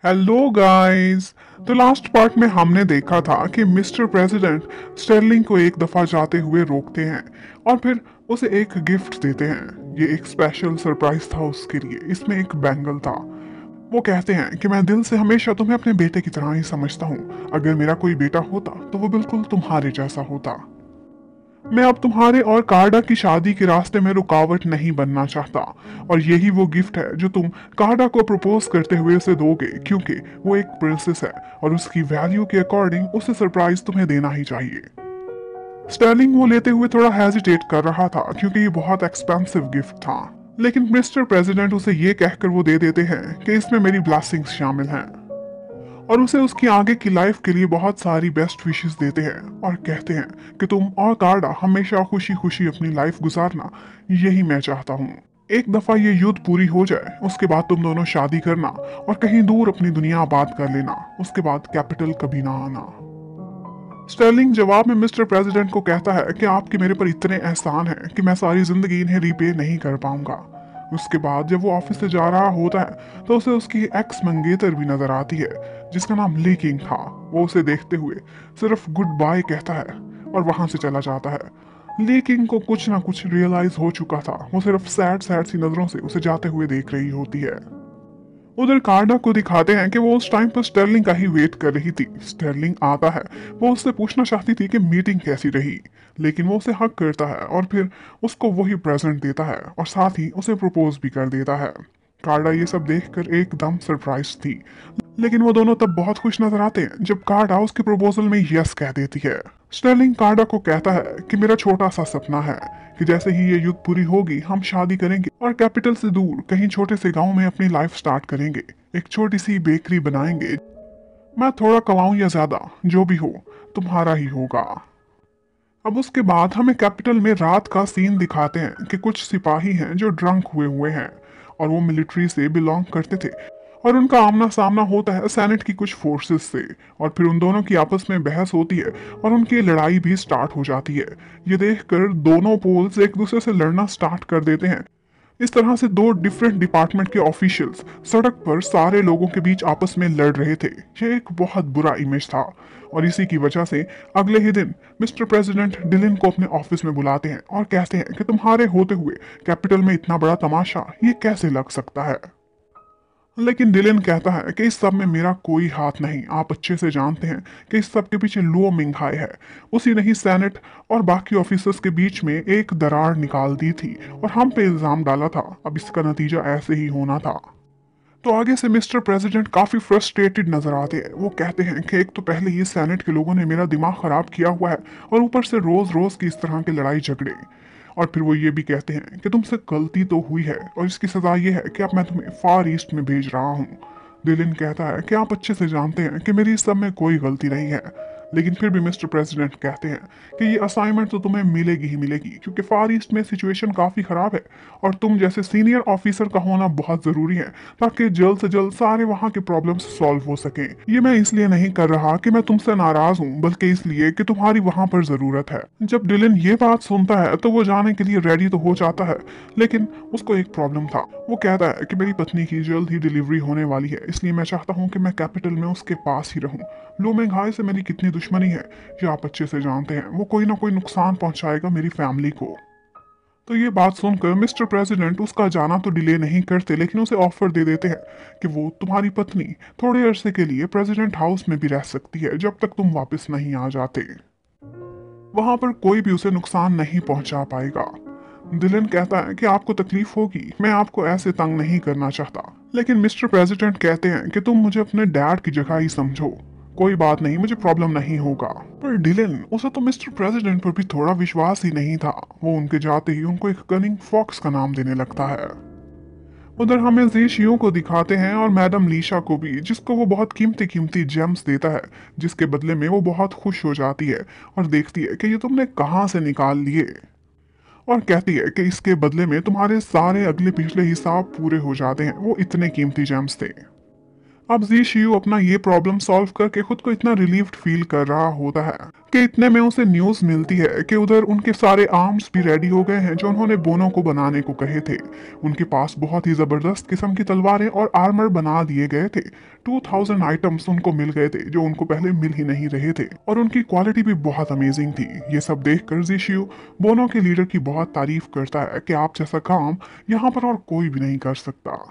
Hello guys. तो last part में हमने देखा था कि मिस्टर प्रेसिडेंट स्टर्लिंग को एक दफा जाते हुए रोकते हैं और फिर उसे एक गिफ्ट देते हैं। ये एक स्पेशल सरप्राइज था उसके लिए। इसमें एक बैंगल था। वो कहते हैं कि मैं दिल से हमेशा तुम्हें अपने बेटे की तरह ही समझता हूँ। अगर मेरा कोई बेटा होता तो वो बिल्कुल तुम्हारे जैसा होता। मैं अब तुम्हारे और कार्डा की शादी के रास्ते में रुकावट नहीं बनना चाहता। और यही वो गिफ्ट है जो तुम कार्डा को प्रपोज करते हुए उसे दोगे, क्योंकि वो एक प्रिंसेस है और उसकी वैल्यू के अकॉर्डिंग उसे सरप्राइज तुम्हें देना ही चाहिए। स्टर्लिंग वो लेते हुए थोड़ा हेजिटेट कर रहा था क्योंकि ये बहुत एक्सपेंसिव गिफ्ट था। लेकिन मिस्टर प्रेसिडेंट उसे ये कहकर वो दे देते हैं कि इसमें मेरी ब्लेसिंग्स शामिल हैं और उसे उसकी आगे की लाइफ के लिए बहुत सारी बेस्ट विशेस देते हैं और कहते हैं कि तुम और कार्डा हमेशा खुशी खुशी अपनी लाइफ गुजारना, यही मैं चाहता हूँ। एक दफा ये युद्ध पूरी हो जाए उसके बाद तुम दोनों शादी करना और कहीं दूर अपनी दुनिया आबाद कर लेना। उसके बाद कैपिटल कभी ना आना। स्टर्लिंग जवाब में मिस्टर प्रेसिडेंट को कहता है कि आपके मेरे पर इतने एहसान हैं कि मैं सारी जिंदगी इन्हें रिपे नहीं कर पाऊंगा। उसके बाद जब वो ऑफिस से जा रहा होता है तो उसे उसकी एक्स मंगेतर भी नजर आती है जिसका नाम ली किंग था। वो उसे देखते हुए सिर्फ गुड बाय कहता है और वहां से चला जाता है। ली किंग को कुछ ना कुछ रियलाइज हो चुका था। वो सिर्फ सैड सैड सी नजरों से उसे जाते हुए देख रही होती है। उधर कार्डा को दिखाते हैं कि वो उस टाइम पर स्टर्लिंग का ही वेट कर रही थी। स्टर्लिंग आता है। वो उससे पूछना चाहती थी कि मीटिंग कैसी रही, लेकिन वो उसे हक करता है और फिर उसको वही प्रेजेंट देता है और साथ ही उसे प्रपोज भी कर देता है। कार्डा ये सब देखकर एकदम सरप्राइज थी, लेकिन वो दोनों तब बहुत खुश नजर आते हैं जब कार्डा उसके प्रपोजल में यस कह देती है। स्टर्लिंग कार्डा को कहता है कि मेरा छोटा सा सपना है कि जैसे ही ये युद्ध पूरी होगी हम शादी करेंगे और कैपिटल से दूर कहीं छोटे से गांव में अपनी लाइफ स्टार्ट करेंगे। एक छोटी सी बेकरी बनाएंगे। मैं थोड़ा कमाऊं या ज्यादा, जो भी हो तुम्हारा ही होगा। अब उसके बाद हमें कैपिटल में रात का सीन दिखाते हैं कि कुछ सिपाही हैं जो ड्रंक हुए हुए हैं और वो मिलिट्री से बिलोंग करते थे और उनका आमना सामना होता है सेनेट की कुछ फोर्सेस से और फिर उन दोनों की आपस में बहस होती है और उनकी लड़ाई भी स्टार्ट हो जाती है। ये देखकर दोनों पोल्स एक दूसरे से लड़ना स्टार्ट कर देते हैं। इस तरह से दो डिफरेंट डिपार्टमेंट के ऑफिशियल्स सड़क पर सारे लोगों के बीच आपस में लड़ रहे थे। यह एक बहुत बुरा इमेज था और इसी की वजह से अगले ही दिन मिस्टर प्रेसिडेंट डिलिन को अपने ऑफिस में बुलाते हैं और कहते हैं कि तुम्हारे होते हुए कैपिटल में इतना बड़ा तमाशा ये कैसे लग सकता है। लेकिन डिलिन कहता है कि इस सब में मेरा कोई हाथ नहीं। आप अच्छे से जानते हैं कि इस सब के पीछे लुओ मिंगहाई है। उसी ने ही सेनेट और बाकी ऑफिसर्स के बीच में एक दरार निकाल दी थी और हम पे इल्जाम डाला था। अब इसका नतीजा ऐसे ही होना था। तो आगे से मिस्टर प्रेसिडेंट काफी फ्रस्ट्रेटेड नजर आते हैं। वो कहते हैं कि एक तो पहले ही सेनेट के लोगों ने मेरा दिमाग खराब किया हुआ है और ऊपर से रोज रोज की इस तरह के लड़ाई झगड़े। और फिर वो ये भी कहते हैं कि तुमसे गलती तो हुई है और इसकी सजा ये है कि अब मैं तुम्हें फार ईस्ट में भेज रहा हूँ। डिलिन कहता है कि आप अच्छे से जानते हैं कि मेरी इस सब में कोई गलती नहीं है, लेकिन फिर भी मिस्टर प्रेसिडेंट कहते हैं कि ये असाइनमेंट तो तुम्हें मिलेगी ही मिलेगी क्योंकि फार ईस्ट में सिचुएशन काफ़ी ख़राब है और तुम जैसे सीनियर ऑफिसर का होना बहुत ज़रूरी है ताकि जल्द से जल्द सारे वहाँ के प्रॉब्लम्स सॉल्व हो सकें। ये मैं इसलिए नहीं कर रहा कि मैं तुमसे नाराज़ हूँ, बल्कि इसलिए कि तुम्हारी वहाँ पर ज़रूरत है। जब डिलिन ये बात सुनता है तो वो जाने के लिए रेडी तो हो जाता है, लेकिन उसको एक प्रॉब्लम था। वो कहता है कि मेरी पत्नी की जल्द ही डिलीवरी होने वाली है, इसलिए मैं चाहता हूँ कि मैं कैपिटल में उसके पास ही रहूँ। लो मेंघाई से मेरी कितनी दुश्मनी है ये आप अच्छे से जानते हैं। वो कोई ना कोई नुकसान पहुंचाएगा मेरी फैमिली को। तो ये बात सुनकर मिस्टर प्रेसिडेंट उसका जाना तो डिले नहीं करते, लेकिन उसे ऑफर दे देते हैं कि वो तुम्हारी पत्नी थोड़े अरसे के लिए प्रेसिडेंट हाउस में भी रह सकती है जब तक तुम वापस नहीं आ जाते। वहां पर कोई भी उसे नुकसान नहीं पहुंचा पाएगा। डिलन कहता है कि आपको तकलीफ होगी, मैं आपको ऐसे तंग नहीं करना चाहता। लेकिन मिस्टर प्रेसिडेंट कहते हैं कि तुम मुझे अपने डैड की जगह ही समझो, कोई बात नहीं, मुझे प्रॉब्लम नहीं होगा। पर डिलन, उसे तो मिस्टर प्रेसिडेंट पर भी थोड़ा विश्वास ही नहीं था। वो उनके जाते ही उनको एक कनिंग फॉक्स का नाम देने लगता है। उधर हमें जेशियो को दिखाते हैं और मैडम लीशा को भी, जिसको वो बहुत कीमती कीमती जेम्स देता है, जिसके बदले में वो बहुत खुश हो जाती है और देखती है कि ये तुमने कहाँ से निकाल लिए और कहती है कि इसके बदले में तुम्हारे सारे अगले पिछले हिसाब पूरे हो जाते हैं। वो इतने कीमती जेम्स थे। अब जी शियू अपना ये प्रॉब्लम सॉल्व करके खुद को इतना रिलीव्ड फील कर रहा होता है कि इतने में उसे न्यूज मिलती है कि उधर उनके सारे आर्म्स भी रेडी हो गए हैं जो उन्होंने बोनो को बनाने को कहे थे। उनके पास बहुत ही जबरदस्त किस्म की तलवारें और आर्मर बना दिए गए थे। 2000 आइटम्स उनको मिल गए थे जो उनको पहले मिल ही नहीं रहे थे और उनकी क्वालिटी भी बहुत अमेजिंग थी। ये सब देखकर जी शियू बोनो के लीडर की बहुत तारीफ करता है कि आप जैसा काम यहाँ पर और कोई भी नहीं कर सकता।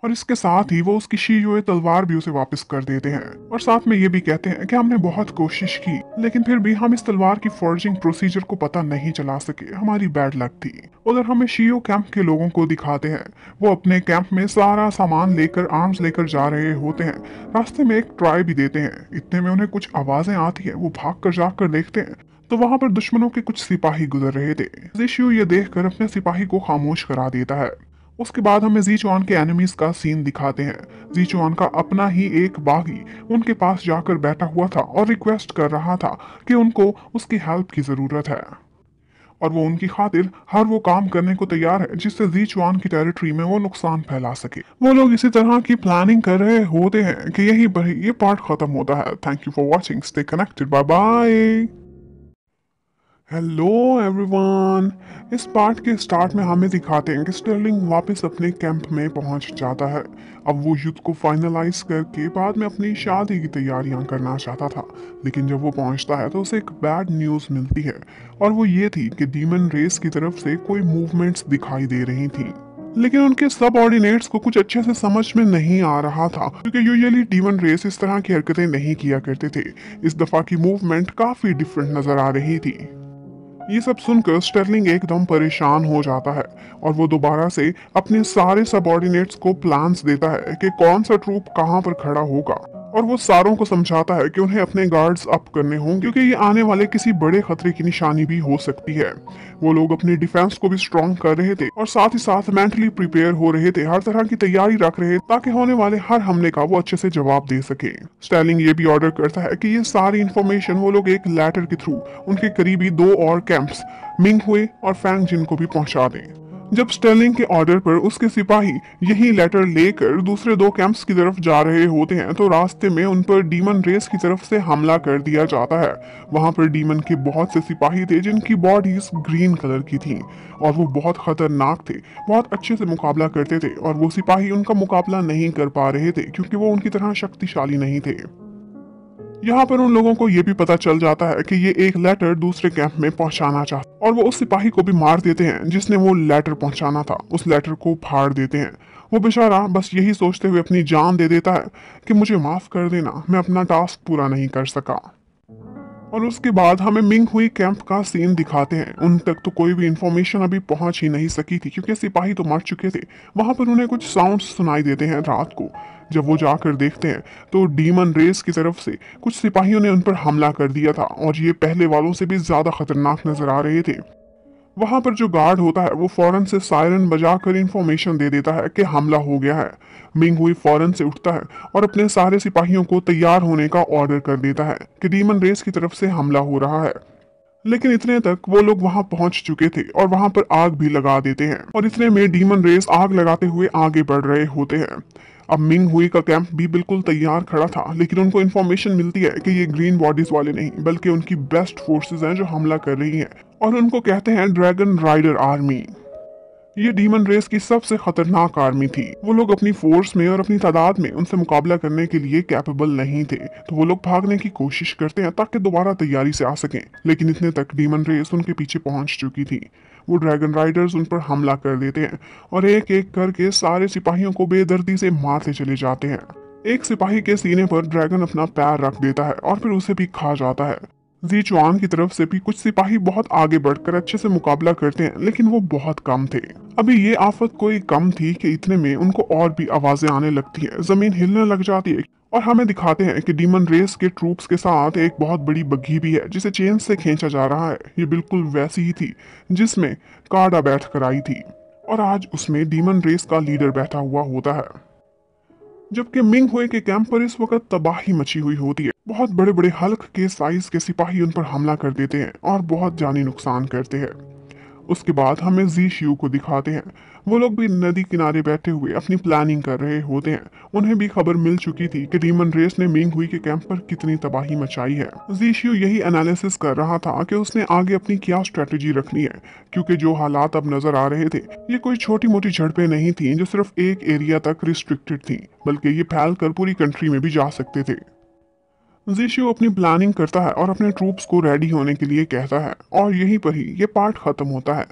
और इसके साथ ही वो उसकी शी तलवार भी उसे वापस कर देते हैं और साथ में ये भी कहते हैं कि हमने बहुत कोशिश की लेकिन फिर भी हम इस तलवार की फॉर्जिंग प्रोसीजर को पता नहीं चला सके, हमारी बैड लक थी। उधर हमें शियो कैंप के लोगों को दिखाते हैं, वो अपने कैंप में सारा सामान लेकर आर्म्स लेकर जा रहे होते हैं। रास्ते में एक ट्राई भी देते हैं। इतने में उन्हें कुछ आवाजें आती है, वो भाग कर जाकर देखते हैं तो वहां पर दुश्मनों के कुछ सिपाही गुजर रहे थे। जिशियो ये देखकर अपने सिपाही को खामोश करा देता है। उसके बाद हमें जी चुआन के एनिमीज का सीन दिखाते हैं। जी चुआन का अपना ही एक बागी उनके पास जाकर बैठा हुआ था और रिक्वेस्ट कर रहा था कि उनको उसकी हेल्प की जरूरत है और वो उनकी खातिर हर वो काम करने को तैयार है जिससे जी चुआन की टेरिटरी में वो नुकसान फैला सके। वो लोग इसी तरह की प्लानिंग कर रहे होते हैं कि यहीं पर ही ये पार्ट खत्म होता है। Thank you for watching, stay connected, bye bye. Hello everyone. इस पार्ट के स्टार्ट में हमें दिखाते हैं कि स्टर्लिंग वापस अपने कैंप में पहुंच जाता है। अब वो युद्ध को फाइनलाइज करके बाद में अपनी शादी की तैयारियां करना चाहता था, लेकिन जब वो पहुंचता है तो उसे एक बैड न्यूज़ मिलती है और वो ये थी कि डीमन रेस की तरफ से कोई मूवमेंट्स दिखाई दे रही थी, लेकिन उनके सब ऑर्डिनेट्स को कुछ अच्छे से समझ में नहीं आ रहा था क्योंकि यूजुअली डीमन रेस इस तरह की हरकतें नहीं किया करते थे। इस दफा की मूवमेंट काफी डिफरेंट नजर आ रही थी। ये सब सुनकर स्टर्लिंग एकदम परेशान हो जाता है और वो दोबारा से अपने सारे सबऑर्डिनेट्स को प्लान्स देता है कि कौन सा ट्रूप कहाँ पर खड़ा होगा और वो सारों को समझाता है कि उन्हें अपने गार्ड्स अप करने होंगे क्योंकि ये आने वाले किसी बड़े खतरे की निशानी भी हो सकती है। वो लोग अपनी डिफेंस को भी स्ट्रॉन्ग कर रहे थे और साथ ही साथ मेंटली प्रिपेयर हो रहे थे, हर तरह की तैयारी रख रहे ताकि होने वाले हर हमले का वो अच्छे से जवाब दे सके। स्टर्लिंग ये भी ऑर्डर करता है कि ये सारी इंफॉर्मेशन वो लोग एक लेटर के थ्रू उनके करीबी 2 और कैंप्स मिंग हुए और फैंग जिन को भी पहुंचा दें। जब स्टर्लिंग के ऑर्डर पर उसके सिपाही यही लेटर लेकर दूसरे 2 कैंप्स की तरफ जा रहे होते हैं तो रास्ते में उन पर डीमन रेस की तरफ से हमला कर दिया जाता है। वहां पर डीमन के बहुत से सिपाही थे जिनकी बॉडीज ग्रीन कलर की थी और वो बहुत खतरनाक थे, बहुत अच्छे से मुकाबला करते थे और वो सिपाही उनका मुकाबला नहीं कर पा रहे थे क्योंकि वो उनकी तरह शक्तिशाली नहीं थे। यहाँ पर उन लोगों को ये भी पता चल जाता है कि ये एक लेटर दूसरे कैंप में पहुंचाना चाहता और वो उस सिपाही को भी मार देते हैं जिसने वो लेटर पहुंचाना था। उस लेटर को फाड़ देते हैं। वो बेचारा बस यही सोचते हुए अपनी जान दे देता है कि मुझे माफ कर देना, मैं अपना टास्क पूरा नहीं कर सका। और उसके बाद हमें मिंग हुई कैंप का सीन दिखाते हैं। उन तक तो कोई भी इंफॉर्मेशन अभी पहुंच ही नहीं सकी थी क्योंकि सिपाही तो मर चुके थे। वहां पर उन्हें कुछ साउंड्स सुनाई देते हैं रात को। जब वो जाकर देखते हैं तो डीमन रेस की तरफ से कुछ सिपाहियों ने उन पर हमला कर दिया था और ये पहले वालों से भी ज्यादा खतरनाक नजर आ रहे थे। वहां पर जो गार्ड होता है वो फौरन से सायरन बजाकर इंफॉर्मेशन दे देता है कि हमला हो गया है। मिंग हुई फौरन से उठता है और अपने सारे सिपाहियों को तैयार होने का ऑर्डर कर देता है कि डीमन रेस की तरफ से हमला हो रहा है। लेकिन इतने तक वो लोग वहां पहुंच चुके थे और वहां पर आग भी लगा देते हैं और इतने में डीमन रेस आग लगाते हुए आगे बढ़ रहे होते हैं। अब मिंग हुई का कैंप भी बिल्कुल तैयार खड़ा था, लेकिन उनको इन्फॉर्मेशन मिलती है कि ये ग्रीन बॉडीज वाले नहीं बल्कि उनकी बेस्ट फोर्सेस हैं जो हमला कर रही हैं और उनको कहते हैं ड्रैगन राइडर आर्मी। ये डीमन रेस की सबसे खतरनाक आर्मी थी। वो लोग अपनी फोर्स में और अपनी तादाद में उनसे मुकाबला करने के लिए कैपेबल नहीं थे, तो वो लोग भागने की कोशिश करते हैं ताकि दोबारा तैयारी से आ सकें। लेकिन इतने तक डीमन रेस उनके पीछे पहुंच चुकी थी। वो ड्रैगन राइडर्स उन पर हमला कर देते हैं और एक एक करके सारे सिपाहियों को बेदर्दी से मारते चले जाते हैं। एक सिपाही के सीने पर ड्रैगन अपना पैर रख देता है और फिर उसे भी खा जाता है। जी चुआन की तरफ से भी कुछ सिपाही बहुत आगे बढ़कर अच्छे से मुकाबला करते हैं, लेकिन वो बहुत कम थे। अभी ये आफत कोई कम थी कि इतने में उनको और भी आवाजें आने लगती हैं, जमीन हिलने लग जाती है और हमें दिखाते हैं कि डीमन रेस के ट्रूप्स के साथ एक बहुत बड़ी बग्घी भी है जिसे चेन से खींचा जा रहा है। ये बिल्कुल वैसी ही थी जिसमें कार्डा बैठ कर आई थी और आज उसमें डीमन रेस का लीडर बैठा हुआ होता है। जबकि मिंग हुए के कैंप पर इस वक्त तबाही मची हुई होती है। बहुत बड़े बड़े हल्क के साइज के सिपाही उन पर हमला कर देते हैं और बहुत जानी नुकसान करते हैं। उसके बाद हमें जी शियू को दिखाते हैं। वो लोग भी नदी किनारे बैठे हुए अपनी प्लानिंग कर रहे होते हैं। उन्हें भी खबर मिल चुकी थी कि डीमन रेस ने मिंग हुई के कैंप पर कितनी तबाही मचाई है। जी शियू यही एनालिसिस कर रहा था कि उसने आगे अपनी क्या स्ट्रेटजी रखनी है, क्योंकि जो हालात अब नजर आ रहे थे ये कोई छोटी मोटी झड़पें नहीं थी जो सिर्फ एक एरिया तक रिस्ट्रिक्टेड थी, बल्कि ये फैल कर पूरी कंट्री में भी जा सकते थे। जीशु अपनी प्लानिंग करता है और अपने ट्रूप्स को रेडी होने के लिए कहता है, और यहीं पर ही ये पार्ट खत्म होता है।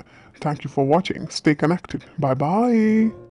Thank you for watching, stay connected, bye bye.